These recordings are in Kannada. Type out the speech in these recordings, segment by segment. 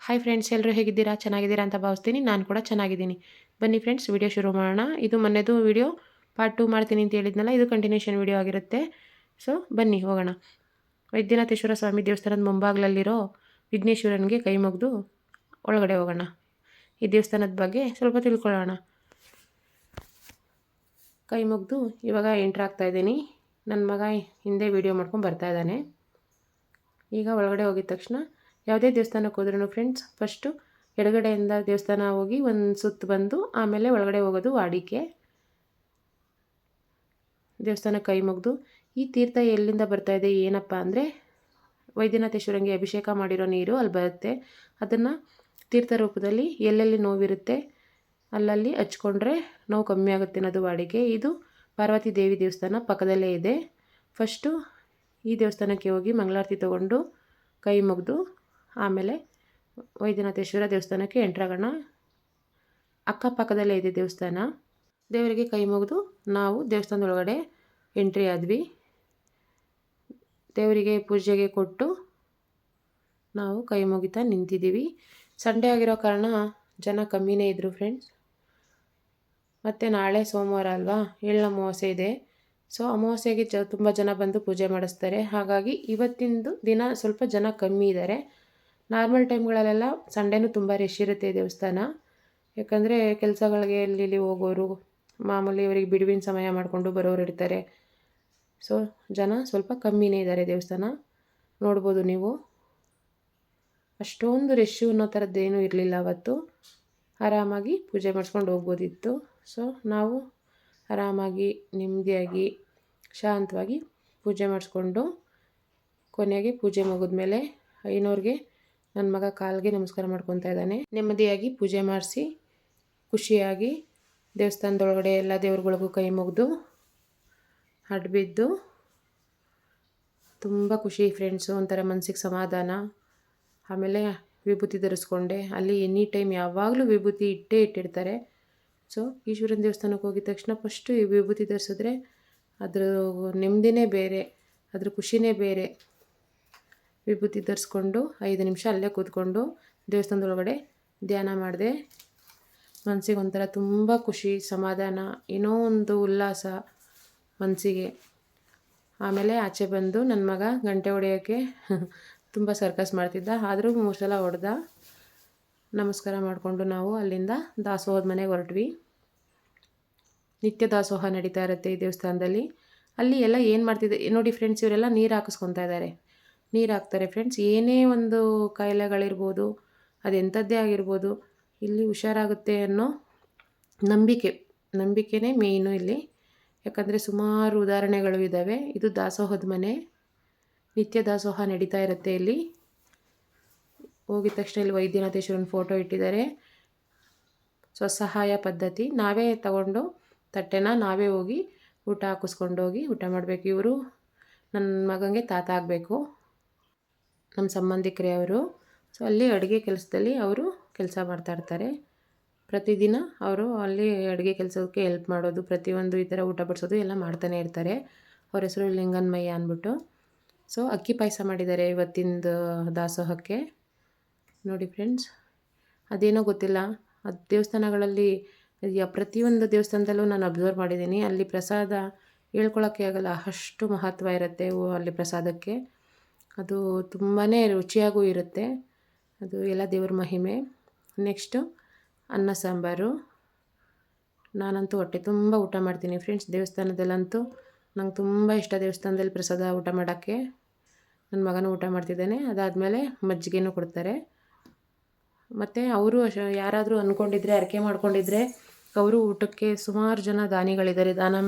ಹಾಯ್ ಫ್ರೆಂಡ್ಸ್, ಎಲ್ಲರೂ ಹೇಗಿದ್ದೀರಾ? ಚೆನ್ನಾಗಿದ್ದೀರಾ ಅಂತ ಭಾವಿಸ್ತೀನಿ. ನಾನು ಕೂಡ ಚೆನ್ನಾಗಿದ್ದೀನಿ. ಬನ್ನಿ ಫ್ರೆಂಡ್ಸ್, ವಿಡಿಯೋ ಶುರು ಮಾಡೋಣ. ಇದು ಮೊನ್ನೆದು ವಿಡಿಯೋ ಪಾರ್ಟ್ 2 ಮಾಡ್ತೀನಿ ಅಂತ ಹೇಳಿದ್ನಲ್ಲ, ಇದು ಕಂಟಿನ್ಯೂಷನ್ ವಿಡಿಯೋ ಆಗಿರುತ್ತೆ. ಸೊ ಬನ್ನಿ ಹೋಗೋಣ. ವೈದ್ಯನಾಥೇಶ್ವರ ಸ್ವಾಮಿ ದೇವಸ್ಥಾನದ ಮುಂಭಾಗದಲ್ಲಿರೋ ವಿಘ್ನೇಶ್ವರನಿಗೆ ಕೈ ಮುಗಿದು ಒಳಗಡೆ ಹೋಗೋಣ. ಈ ದೇವಸ್ಥಾನದ ಬಗ್ಗೆ ಸ್ವಲ್ಪ ತಿಳ್ಕೊಳ್ಳೋಣ. ಕೈ ಮುಗಿದು ಇವಾಗ ಎಂಟ್ರ್ ಆಗ್ತಾ ಇದ್ದೀನಿ. ನನ್ನ ಮಗ ಹಿಂದೆ ವಿಡಿಯೋ ಮಾಡ್ಕೊಂಡು ಬರ್ತಾ ಇದ್ದಾನೆ. ಈಗ ಒಳಗಡೆ ಹೋಗಿದ ತಕ್ಷಣ ಯಾವುದೇ ದೇವಸ್ಥಾನಕ್ಕೆ ಹೋದ್ರೂ ಫ್ರೆಂಡ್ಸ್, ಫಸ್ಟು ಎಡಗಡೆಯಿಂದ ದೇವಸ್ಥಾನ ಹೋಗಿ ಒಂದು ಸುತ್ತು ಬಂದು ಆಮೇಲೆ ಒಳಗಡೆ ಹೋಗೋದು ವಾಡಿಕೆ. ದೇವಸ್ಥಾನ ಕೈ ಮುಗಿದು ಈ ತೀರ್ಥ ಎಲ್ಲಿಂದ ಬರ್ತಾಯಿದೆ ಏನಪ್ಪ ಅಂದರೆ, ವೈದ್ಯನಾಥೇಶ್ವರಂಗೆ ಅಭಿಷೇಕ ಮಾಡಿರೋ ನೀರು ಅಲ್ಲಿ ಬರುತ್ತೆ. ಅದನ್ನು ತೀರ್ಥ ರೂಪದಲ್ಲಿ ಎಲ್ಲೆಲ್ಲಿ ನೋವಿರುತ್ತೆ ಅಲ್ಲಲ್ಲಿ ಹಚ್ಕೊಂಡ್ರೆ ನೋವು ಕಮ್ಮಿ ಆಗುತ್ತೆ ಅನ್ನೋದು ವಾಡಿಕೆ. ಇದು ಪಾರ್ವತಿ ದೇವಿ ದೇವಸ್ಥಾನ ಪಕ್ಕದಲ್ಲೇ ಇದೆ. ಫಸ್ಟು ಈ ದೇವಸ್ಥಾನಕ್ಕೆ ಹೋಗಿ ಮಂಗಳಾರತಿ ತೊಗೊಂಡು ಕೈ ಮುಗಿದು ಆಮೇಲೆ ವೈದ್ಯನಾಥೇಶ್ವರ ದೇವಸ್ಥಾನಕ್ಕೆ ಎಂಟ್ರಾಗೋಣ. ಅಕ್ಕಪಕ್ಕದಲ್ಲೇ ಇದೆ ದೇವಸ್ಥಾನ. ದೇವರಿಗೆ ಕೈ ಮುಗಿದು ನಾವು ದೇವಸ್ಥಾನದೊಳಗಡೆ ಎಂಟ್ರಿ ಆದ್ವಿ. ದೇವರಿಗೆ ಪೂಜೆಗೆ ಕೊಟ್ಟು ನಾವು ಕೈ ಮುಗಿತಾ ನಿಂತಿದ್ದೀವಿ. ಸಂಡೇ ಆಗಿರೋ ಕಾರಣ ಜನ ಕಮ್ಮಿನೇ ಇದ್ದರು ಫ್ರೆಂಡ್ಸ್. ಮತ್ತು ನಾಳೆ ಸೋಮವಾರ ಅಲ್ವಾ, ಎಳ್ಳು ಅಮಾವಾಸ್ಯೆ ಇದೆ. ಸೊ ಅಮಾವಾಸ್ಯೆಗೆ ತುಂಬ ಜನ ಬಂದು ಪೂಜೆ ಮಾಡಿಸ್ತಾರೆ. ಹಾಗಾಗಿ ಇವತ್ತಿಂದು ದಿನ ಸ್ವಲ್ಪ ಜನ ಕಮ್ಮಿ ಇದ್ದಾರೆ. ನಾರ್ಮಲ್ ಟೈಮ್ಗಳಲ್ಲೆಲ್ಲ ಸಂಡೇನೂ ತುಂಬ ರಶ್ ಇರುತ್ತೆ ದೇವಸ್ಥಾನ. ಯಾಕಂದರೆ ಕೆಲಸಗಳಿಗೆ ಇಲ್ಲಿ ಹೋಗೋರು, ಮಾಮೂಲಿ ಅವರಿಗೆ ಬಿಡುವಿನ ಸಮಯ ಮಾಡಿಕೊಂಡು ಬರೋರು ಇರ್ತಾರೆ. ಸೊ ಜನ ಸ್ವಲ್ಪ ಕಮ್ಮಿನೇ ಇದ್ದಾರೆ. ದೇವಸ್ಥಾನ ನೋಡ್ಬೋದು ನೀವು. ಅಷ್ಟೊಂದು ರಶ್ಶು ಅನ್ನೋ ಥರದ್ದೇನೂ ಇರಲಿಲ್ಲ ಅವತ್ತು. ಆರಾಮಾಗಿ ಪೂಜೆ ಮಾಡಿಸ್ಕೊಂಡು ಹೋಗ್ಬೋದಿತ್ತು. ಸೊ ನಾವು ಆರಾಮಾಗಿ ನೆಮ್ಮದಿಯಾಗಿ ಶಾಂತವಾಗಿ ಪೂಜೆ ಮಾಡಿಸ್ಕೊಂಡು ಕೊನೆಗೆ ಪೂಜೆ ಮುಗಿದ್ಮೇಲೆ ಐನೋರ್ಗೆ ನನ್ನ ಮಗ ಕಾಲಿಗೆ ನಮಸ್ಕಾರ ಮಾಡ್ಕೊತಾ ಇದ್ದಾನೆ. ನೆಮ್ಮದಿಯಾಗಿ ಪೂಜೆ ಮಾಡಿಸಿ ಖುಷಿಯಾಗಿ ದೇವಸ್ಥಾನದೊಳಗಡೆ ಎಲ್ಲ ದೇವ್ರುಗಳಿಗೂ ಕೈ ಮುಗಿದು ಅಡ್ಬಿದ್ದು ತುಂಬ ಖುಷಿ ಫ್ರೆಂಡ್ಸು. ಒಂಥರ ಮನಸ್ಸಿಗೆ ಸಮಾಧಾನ. ಆಮೇಲೆ ವಿಭೂತಿ ಧರಿಸ್ಕೊಂಡೆ. ಅಲ್ಲಿ ಎನಿ ಟೈಮ್ ಯಾವಾಗಲೂ ವಿಭೂತಿ ಇಟ್ಟಿರ್ತಾರೆ. ಸೊ ಈಶ್ವರನ ದೇವಸ್ಥಾನಕ್ಕೆ ಹೋಗಿದ ತಕ್ಷಣ ಫಸ್ಟು ಈ ವಿಭೂತಿ ಧರಿಸಿದ್ರೆ ಅದ್ರ ನೆಮ್ಮದಿನೇ ಬೇರೆ, ಅದ್ರ ಖುಷಿನೇ ಬೇರೆ. ವಿಭೂತಿ ಧರಿಸ್ಕೊಂಡು 5 ನಿಮಿಷ ಅಲ್ಲೇ ಕೂತ್ಕೊಂಡು ದೇವಸ್ಥಾನದೊಳಗಡೆ ಧ್ಯಾನ ಮಾಡಿದೆ. ಮನಸ್ಸಿಗೆ ಒಂಥರ ತುಂಬ ಖುಷಿ, ಸಮಾಧಾನ, ಏನೋ ಒಂದು ಉಲ್ಲಾಸ ಮನಸ್ಸಿಗೆ. ಆಮೇಲೆ ಆಚೆ ಬಂದು ನನ್ನ ಮಗ ಗಂಟೆ ಹೊಡೆಯೋಕ್ಕೆ ತುಂಬ ಸರ್ಕಸ್ ಮಾಡ್ತಿದ್ದ. ಆದರೂ 3 ಸಲ ಹೊಡೆದ. ನಮಸ್ಕಾರ ಮಾಡಿಕೊಂಡು ನಾವು ಅಲ್ಲಿಂದ ದಾಸೋಹದ ಮನೆಗೆ ಹೊರಟ್ವಿ. ನಿತ್ಯ ದಾಸೋಹ ನಡೀತಾ ಇರುತ್ತೆ ಈ ದೇವಸ್ಥಾನದಲ್ಲಿ. ಅಲ್ಲಿ ಎಲ್ಲ ಏನು ಮಾಡ್ತಿದ್ದೆ ನೋಡಿ ಫ್ರೆಂಡ್ಸ್, ಇವರೆಲ್ಲ ನೀರು ಹಾಕಿಸ್ಕೊತಾ ಇದ್ದಾರೆ. ನೀರು ಹಾಕ್ತಾರೆ ಫ್ರೆಂಡ್ಸ್. ಏನೇ ಒಂದು ಕಾಯಿಲೆಗಳಿರ್ಬೋದು, ಅದೆಂಥದ್ದೇ ಆಗಿರ್ಬೋದು, ಇಲ್ಲಿ ಹುಷಾರಾಗುತ್ತೆ ಅನ್ನೋ ನಂಬಿಕೆನೇ ಮೇಯ್ನು ಇಲ್ಲಿ. ಯಾಕಂದರೆ ಸುಮಾರು ಉದಾಹರಣೆಗಳು ಇದ್ದಾವೆ. ಇದು ದಾಸೋಹದ ಮನೆ, ನಿತ್ಯ ದಾಸೋಹ ನಡೀತಾ ಇರುತ್ತೆ ಇಲ್ಲಿ. ಹೋಗಿದ ತಕ್ಷಣ ಇಲ್ಲಿ ವೈದ್ಯನಾಥೇಶ್ವರನ ಫೋಟೋ ಇಟ್ಟಿದ್ದಾರೆ. ಸ್ವಸಹಾಯ ಪದ್ಧತಿ. ನಾವೇ ತಗೊಂಡು ತಟ್ಟೆನ ನಾವೇ ಹೋಗಿ ಊಟ ಹಾಕಿಸ್ಕೊಂಡೋಗಿ ಊಟ ಮಾಡಬೇಕು. ಇವರು ನನ್ನ ಮಗನಿಗೆ ತಾತ ಆಗಬೇಕು, ನಮ್ಮ ಸಂಬಂಧಿಕರೇ ಅವರು. ಸೊ ಅಲ್ಲಿ ಅಡುಗೆ ಕೆಲಸದಲ್ಲಿ ಅವರು ಕೆಲಸ ಮಾಡ್ತಾಯಿರ್ತಾರೆ. ಪ್ರತಿದಿನ ಅವರು ಅಲ್ಲಿ ಅಡುಗೆ ಕೆಲಸಕ್ಕೆ ಹೆಲ್ಪ್ ಮಾಡೋದು, ಪ್ರತಿಯೊಂದು ಈ ಥರ ಊಟ ಬಡಿಸೋದು ಎಲ್ಲ ಮಾಡ್ತಾನೆ ಇರ್ತಾರೆ. ಅವ್ರ ಹೆಸರು ಲಿಂಗನ್ಮಯ್ಯ ಅಂದ್ಬಿಟ್ಟು. ಸೊ ಅಕ್ಕಿ ಪಾಯಸ ಮಾಡಿದ್ದಾರೆ ಇವತ್ತಿಂದು ದಾಸೋಹಕ್ಕೆ. ನೋಡಿ ಫ್ರೆಂಡ್ಸ್, ಅದೇನೋ ಗೊತ್ತಿಲ್ಲ, ಅದು ದೇವಸ್ಥಾನಗಳಲ್ಲಿ ಪ್ರತಿಯೊಂದು ದೇವಸ್ಥಾನದಲ್ಲೂ ನಾನು ಅಬ್ಸರ್ವ್ ಮಾಡಿದ್ದೀನಿ. ಅಲ್ಲಿ ಪ್ರಸಾದ ಹೇಳ್ಕೊಳಕ್ಕೆ ಆಗಲ್ಲ, ಅಷ್ಟು ಮಹತ್ವ ಇರುತ್ತೆ ಅಲ್ಲಿ ಪ್ರಸಾದಕ್ಕೆ. ಅದು ತುಂಬಾ ರುಚಿಯಾಗೂ ಇರುತ್ತೆ. ಅದು ಎಲ್ಲ ದೇವ್ರ ಮಹಿಮೆ. ನೆಕ್ಸ್ಟು ಅನ್ನ ಸಾಂಬಾರು. ನಾನಂತೂ ಹೊಟ್ಟೆ ತುಂಬ ಊಟ ಮಾಡ್ತೀನಿ ಫ್ರೆಂಡ್ಸ್. ದೇವಸ್ಥಾನದಲ್ಲಂತೂ ನಂಗೆ ತುಂಬ ಇಷ್ಟ ದೇವಸ್ಥಾನದಲ್ಲಿ ಪ್ರಸಾದ ಊಟ ಮಾಡೋಕ್ಕೆ. ನನ್ನ ಮಗನೂ ಊಟ ಮಾಡ್ತಿದ್ದಾನೆ. ಅದಾದಮೇಲೆ ಮಜ್ಜಿಗೆನೂ ಕೊಡ್ತಾರೆ. ಮತ್ತು ಅವರು ಯಾರಾದರೂ ಅಂದ್ಕೊಂಡಿದ್ರೆ, ಅರಕೆ ಮಾಡ್ಕೊಂಡಿದ್ರೆ, ಅವರು ಊಟಕ್ಕೆ ಸುಮಾರು ಜನ ದಾನಿಗಳಿದ್ದಾರೆ.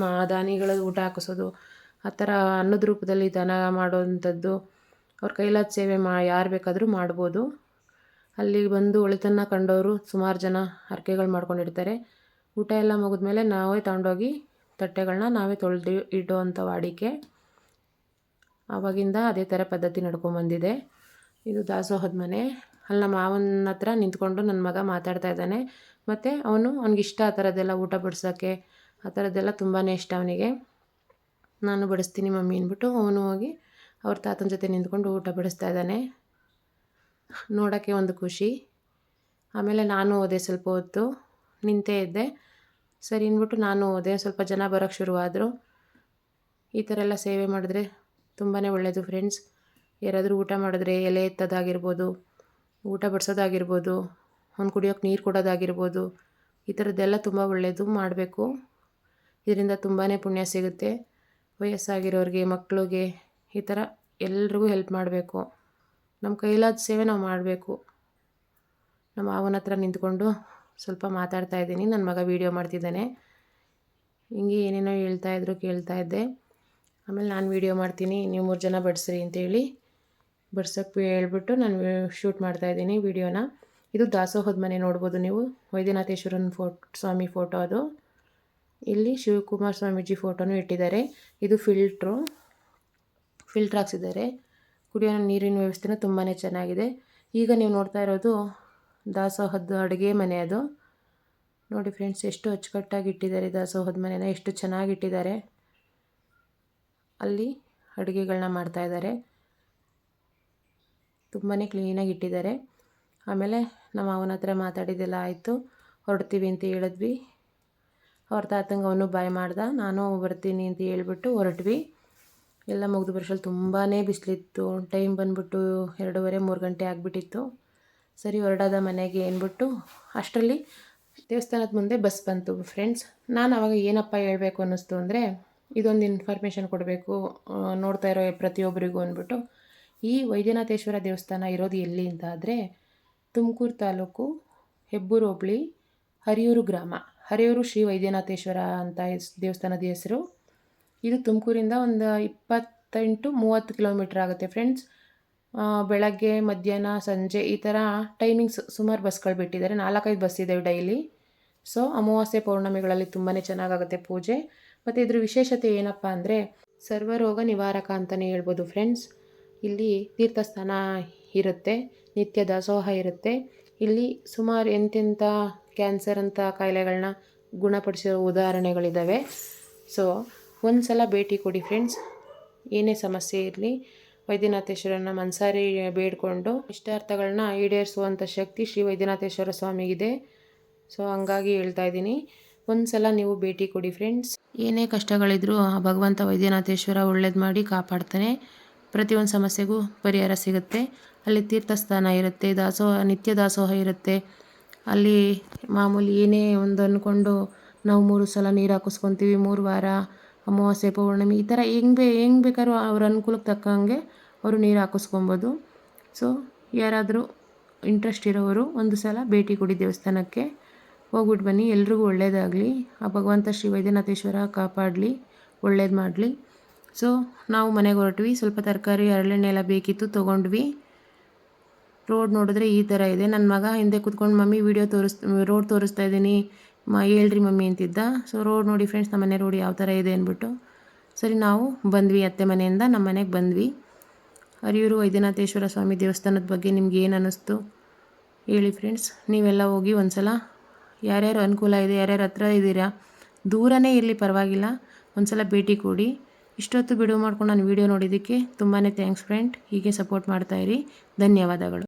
ದಾನಿಗಳ ಊಟ ಹಾಕಿಸೋದು, ಆ ಥರ ಅನ್ನದ ರೂಪದಲ್ಲಿ ದಾನ ಮಾಡೋವಂಥದ್ದು, ಅವ್ರ ಕೈಲಾದ ಸೇವೆ ಯಾರು ಬೇಕಾದರೂ ಮಾಡ್ಬೋದು. ಅಲ್ಲಿ ಬಂದು ಒಳಿತನ್ನು ಕಂಡವರು ಸುಮಾರು ಜನ ಹರಕೆಗಳು ಮಾಡ್ಕೊಂಡಿರ್ತಾರೆ. ಊಟ ಎಲ್ಲ ಮುಗಿದ್ಮೇಲೆ ನಾವೇ ತಗೊಂಡೋಗಿ ತಟ್ಟೆಗಳನ್ನ ನಾವೇ ತೊಳೆದು ಇಡೋವಂಥ ವಾಡಿಕೆ. ಆವಾಗಿಂದ ಅದೇ ಥರ ಪದ್ಧತಿ ನಡ್ಕೊಂಬಂದಿದೆ. ಇದು ದಾಸೋಹದ ಮನೆ. ಅಲ್ಲಿ ನಮ್ಮ ಮಾವನ ಹತ್ರ ನಿಂತ್ಕೊಂಡು ನನ್ನ ಮಗ ಮಾತಾಡ್ತಾ ಇದ್ದಾನೆ. ಮತ್ತು ಅವ್ನಿಗಿಷ್ಟ ಆ ಥರದ್ದೆಲ್ಲ ಊಟ ಬಡಿಸೋಕ್ಕೆ, ಆ ಥರದ್ದೆಲ್ಲ ತುಂಬಾ ಇಷ್ಟ ಅವನಿಗೆ. ನಾನು ಬಡಿಸ್ತೀನಿ ಮಮ್ಮಿ ಅಂದ್ಬಿಟ್ಟು ಅವನು ಹೋಗಿ ಅವ್ರ ತಾತನ ಜೊತೆ ನಿಂತ್ಕೊಂಡು ಊಟ ಬಡಿಸ್ತಾ ಇದ್ದಾನೆ. ನೋಡೋಕ್ಕೆ ಒಂದು ಖುಷಿ. ಆಮೇಲೆ ನಾನು ಹೋದೆ, ಸ್ವಲ್ಪ ಹೊತ್ತು ನಿಂತೇ ಇದ್ದೆ. ಸರಿ ಅಂದ್ಬಿಟ್ಟು ನಾನು ಹೋದೆ. ಸ್ವಲ್ಪ ಜನ ಬರೋಕ್ಕೆ ಶುರುವಾದರು. ಈ ಥರ ಎಲ್ಲ ಸೇವೆ ಮಾಡಿದ್ರೆ ತುಂಬಾ ಒಳ್ಳೆಯದು ಫ್ರೆಂಡ್ಸ್. ಯಾರಾದರೂ ಊಟ ಮಾಡಿದ್ರೆ ಎಲೆ ಎತ್ತೋದಾಗಿರ್ಬೋದು, ಊಟ ಬಡಿಸೋದಾಗಿರ್ಬೋದು, ಒಂದು ಕುಡಿಯೋಕ್ಕೆ ನೀರು ಕೊಡೋದಾಗಿರ್ಬೋದು, ಈ ಥರದ್ದೆಲ್ಲ ತುಂಬ ಒಳ್ಳೆಯದು, ಮಾಡಬೇಕು. ಇದರಿಂದ ತುಂಬಾ ಪುಣ್ಯ ಸಿಗುತ್ತೆ. ವಯಸ್ಸಾಗಿರೋರಿಗೆ, ಮಕ್ಕಳಿಗೆ, ಈ ಥರ ಎಲ್ರಿಗೂ ಹೆಲ್ಪ್ ಮಾಡಬೇಕು. ನಮ್ಮ ಕೈಲಾದ ಸೇವೆ ನಾವು ಮಾಡಬೇಕು. ನಮ್ಮ ಮಾವನ ಹತ್ರ ನಿಂತ್ಕೊಂಡು ಸ್ವಲ್ಪ ಮಾತಾಡ್ತಾ ಇದ್ದೀನಿ. ನನ್ನ ಮಗ ವೀಡಿಯೋ ಮಾಡ್ತಿದ್ದಾನೆ. ಹಿಂಗೆ ಏನೇನೋ ಹೇಳ್ತಾಯಿದ್ರು, ಕೇಳ್ತಾ ಇದ್ದೆ. ಆಮೇಲೆ ನಾನು ವೀಡಿಯೋ ಮಾಡ್ತೀನಿ, ನೀವು 3 ಜನ ಬಡಿಸ್ರಿ ಅಂತೇಳಿ ಬಡ್ಸೋಕ್ಕೆ ಹೇಳ್ಬಿಟ್ಟು ನಾನು ಶೂಟ್ ಮಾಡ್ತಾಯಿದ್ದೀನಿ ವೀಡಿಯೋನ. ಇದು ದಾಸೋಹದ ಮನೆ ನೋಡ್ಬೋದು ನೀವು, ವೈದ್ಯನಾಥೇಶ್ವರನ ಸ್ವಾಮಿ ಫೋಟೋ ಅದು. ಇಲ್ಲಿ ಶಿವಕುಮಾರ ಸ್ವಾಮೀಜಿ ಫೋಟೋನು ಇಟ್ಟಿದ್ದಾರೆ. ಇದು ಫಿಲ್ಟ್ರ್ ಹಾಕ್ಸಿದ್ದಾರೆ. ಕುಡಿಯೋ ನೀರಿನ ವ್ಯವಸ್ಥೆನೂ ತುಂಬಾ ಚೆನ್ನಾಗಿದೆ. ಈಗ ನೀವು ನೋಡ್ತಾ ಇರೋದು ದಾಸೋಹದ ಅಡುಗೆ ಮನೆ ಅದು. ನೋಡಿ ಫ್ರೆಂಡ್ಸ್, ಎಷ್ಟು ಅಚ್ಚುಕಟ್ಟಾಗಿ ಇಟ್ಟಿದ್ದಾರೆ ದಾಸೋಹದ ಮನೆನ, ಎಷ್ಟು ಚೆನ್ನಾಗಿಟ್ಟಿದ್ದಾರೆ. ಅಲ್ಲಿ ಅಡುಗೆಗಳನ್ನ ಮಾಡ್ತಾಯಿದ್ದಾರೆ, ತುಂಬಾ ಕ್ಲೀನಾಗಿ ಇಟ್ಟಿದ್ದಾರೆ. ಆಮೇಲೆ ನಮ್ಮ ಅವನ ಹತ್ರ ಮಾತಾಡಿದ್ದೆಲ್ಲ ಆಯಿತು. ಹೊರಡ್ತೀವಿ ಅಂತ ಹೇಳಿದ್ವಿ. ಅವ್ರ ತಾತಂಗೆ ಅವನು ಬಾಯ್ ಮಾಡ್ದ, ನಾನು ಬರ್ತೀನಿ ಅಂತ ಹೇಳ್ಬಿಟ್ಟು ಹೊರಟ್ವಿ. ಎಲ್ಲ ಮುಗಿದು ಬರೋಷ್ಟ್ರಲ್ಲಿ ತುಂಬಾ ಬಿಸಿಲಿತ್ತು. ಟೈಮ್ ಬಂದ್ಬಿಟ್ಟು 2:30-3 ಗಂಟೆ ಆಗಿಬಿಟ್ಟಿತ್ತು. ಸರಿ ಹೊರಡೋದ ಮನೆಗೆ ಅಂದ್ಬಿಟ್ಟು ಅಷ್ಟರಲ್ಲಿ ದೇವಸ್ಥಾನದ ಮುಂದೆ ಬಸ್ ಬಂತು ಫ್ರೆಂಡ್ಸ್. ನಾನು ಆವಾಗ ಏನಪ್ಪ ಹೇಳಬೇಕು ಅನ್ನಿಸ್ತು ಅಂದರೆ, ಇದೊಂದು ಇನ್ಫಾರ್ಮೇಷನ್ ಕೊಡಬೇಕು ನೋಡ್ತಾ ಇರೋ ಪ್ರತಿಯೊಬ್ಬರಿಗೂ ಅಂದ್ಬಿಟ್ಟು. ಈ ವೈದ್ಯನಾಥೇಶ್ವರ ದೇವಸ್ಥಾನ ಇರೋದು ಎಲ್ಲಿ ಅಂತ ಆದರೆ, ತುಮಕೂರು ತಾಲೂಕು ಹೆಬ್ಬೂರು ಹೋಬಳಿ ಹರಿಯೂರು ಗ್ರಾಮ. ಹರಿಯೂರು ಶ್ರೀ ವೈದ್ಯನಾಥೇಶ್ವರ ಅಂತ ದೇವಸ್ಥಾನದ ಹೆಸರು. ಇದು ತುಮಕೂರಿಂದ ಒಂದು 28-30 ಕಿಲೋಮೀಟ್ರ್ ಆಗುತ್ತೆ ಫ್ರೆಂಡ್ಸ್. ಬೆಳಗ್ಗೆ, ಮಧ್ಯಾಹ್ನ, ಸಂಜೆ ಈ ಥರ ಟೈಮಿಂಗ್ಸ್ ಸುಮಾರು ಬಸ್ಗಳು ಬಿಟ್ಟಿದ್ದಾರೆ. 4-5 ಬಸ್ ಇದ್ದಾವೆ ಡೈಲಿ. ಸೊ ಅಮಾವಾಸ್ಯೆ ಪೌರ್ಣಮಿಗಳಲ್ಲಿ ತುಂಬಾ ಚೆನ್ನಾಗಾಗುತ್ತೆ ಪೂಜೆ. ಮತ್ತು ಇದ್ರ ವಿಶೇಷತೆ ಏನಪ್ಪ ಅಂದರೆ, ಸರ್ವರೋಗ ನಿವಾರಕ ಅಂತಲೇ ಹೇಳ್ಬೋದು ಫ್ರೆಂಡ್ಸ್. ಇಲ್ಲಿ ತೀರ್ಥಸ್ಥಾನ ಇರುತ್ತೆ, ನಿತ್ಯ ದಾಸೋಹ ಇರುತ್ತೆ. ಇಲ್ಲಿ ಸುಮಾರು ಎಂತೆಂಥ ಕ್ಯಾನ್ಸರ್ ಅಂತ ಕಾಯಿಲೆಗಳನ್ನ ಗುಣಪಡಿಸಿರೋ ಉದಾಹರಣೆಗಳಿದ್ದಾವೆ. ಸೊ ಒಂದು ಸಲ ಭೇಟಿ ಕೊಡಿ ಫ್ರೆಂಡ್ಸ್. ಏನೇ ಸಮಸ್ಯೆ ಇರಲಿ, ವೈದ್ಯನಾಥೇಶ್ವರನ ಮನಸಾರಿ ಬೇಡಿಕೊಂಡು ಇಷ್ಟಾರ್ಥಗಳನ್ನ ಈಡೇರಿಸುವಂಥ ಶಕ್ತಿ ಶ್ರೀ ವೈದ್ಯನಾಥೇಶ್ವರ ಸ್ವಾಮಿಗಿದೆ. ಸೊ ಹಂಗಾಗಿ ಹೇಳ್ತಾ ಇದ್ದೀನಿ, ಒಂದು ಸಲ ನೀವು ಭೇಟಿ ಕೊಡಿ ಫ್ರೆಂಡ್ಸ್. ಏನೇ ಕಷ್ಟಗಳಿದ್ರೂ ಆ ಭಗವಂತ ವೈದ್ಯನಾಥೇಶ್ವರ ಒಳ್ಳೇದು ಮಾಡಿ ಕಾಪಾಡ್ತಾನೆ. ಪ್ರತಿಯೊಂದು ಸಮಸ್ಯೆಗೂ ಪರಿಹಾರ ಸಿಗುತ್ತೆ. ಅಲ್ಲಿ ತೀರ್ಥಸ್ಥಾನ ಇರುತ್ತೆ, ನಿತ್ಯ ದಾಸೋಹ ಇರುತ್ತೆ. ಅಲ್ಲಿ ಮಾಮೂಲಿ ಏನೇ ಒಂದು ಅಂದ್ಕೊಂಡು ನಾವು 3 ಸಲ ನೀರು ಹಾಕಿಸ್ಕೊತೀವಿ, 3 ವಾರ, ಅಮಾವಾಸ್ಯೆ ಪೌರ್ಣಮಿ ಈ ಥರ ಹೆಂಗೆ ಬೇಕಾದ್ರೂ ಅವ್ರ ಅನುಕೂಲಕ್ಕೆ ತಕ್ಕಂಗೆ ಅವರು ನೀರು ಹಾಕಿಸ್ಕೊಬೋದು. ಸೊ ಯಾರಾದರೂ ಇಂಟ್ರೆಸ್ಟ್ ಇರೋರು ಒಂದು ಸಲ ಭೇಟಿ ಕೊಡಿ ದೇವಸ್ಥಾನಕ್ಕೆ, ಹೋಗ್ಬಿಟ್ಟು ಬನ್ನಿ. ಎಲ್ರಿಗೂ ಒಳ್ಳೆಯದಾಗಲಿ. ಆ ಭಗವಂತ ಶ್ರೀ ವೈದ್ಯನಾಥೇಶ್ವರ ಕಾಪಾಡಲಿ, ಒಳ್ಳೇದು ಮಾಡಲಿ. ಸೊ ನಾವು ಮನೆಗೆ ಹೊರಟ್ವಿ. ಸ್ವಲ್ಪ ತರಕಾರಿ, ಹರಳೆಣ್ಣೆ ಎಲ್ಲ ಬೇಕಿತ್ತು, ತೊಗೊಂಡ್ವಿ. ರೋಡ್ ನೋಡಿದ್ರೆ ಈ ಥರ ಇದೆ. ನನ್ನ ಮಗ ಹಿಂದೆ ಕೂತ್ಕೊಂಡು ಮಮ್ಮಿ ರೋಡ್ ತೋರಿಸ್ತಾ ಇದ್ದೀನಿ ಹೇಳ್ರಿ ಮಮ್ಮಿ ಅಂತಿದ್ದ. ಸೊ ರೋಡ್ ನೋಡಿ ಫ್ರೆಂಡ್ಸ್, ನಮ್ಮ ಮನೆ ರೋಡ್ ಯಾವ ಥರ ಇದೆ ಅಂದ್ಬಿಟ್ಟು ಸರಿ ನಾವು ಬಂದ್ವಿ. ಅತ್ತೆ ಮನೆಯಿಂದ ನಮ್ಮ ಮನೆಗೆ ಬಂದ್ವಿ. ಹರಿಯೂರು ವೈದ್ಯನಾಥೇಶ್ವರ ಸ್ವಾಮಿ ದೇವಸ್ಥಾನದ ಬಗ್ಗೆ ನಿಮ್ಗೆ ಏನು ಅನ್ನಿಸ್ತು ಹೇಳಿ ಫ್ರೆಂಡ್ಸ್. ನೀವೆಲ್ಲ ಹೋಗಿ ಒಂದು ಸಲ, ಯಾರ್ಯಾರು ಅನುಕೂಲ ಇದೆ, ಯಾರ್ಯಾರು ಹತ್ರ ಇದ್ದೀರಾ, ದೂರನೇ ಇರಲಿ ಪರವಾಗಿಲ್ಲ, ಒಂದು ಸಲ ಭೇಟಿ ಕೊಡಿ. ಇಷ್ಟೊತ್ತು ಬಿಡುವು ಮಾಡ್ಕೊಂಡು ನಾನು ವೀಡಿಯೋ ನೋಡಿದ್ದಕ್ಕೆ ತುಂಬಾ ಥ್ಯಾಂಕ್ಸ್ ಫ್ರೆಂಡ್. ಹೀಗೆ ಸಪೋರ್ಟ್ ಮಾಡ್ತಾಯಿರಿ. ಧನ್ಯವಾದಗಳು.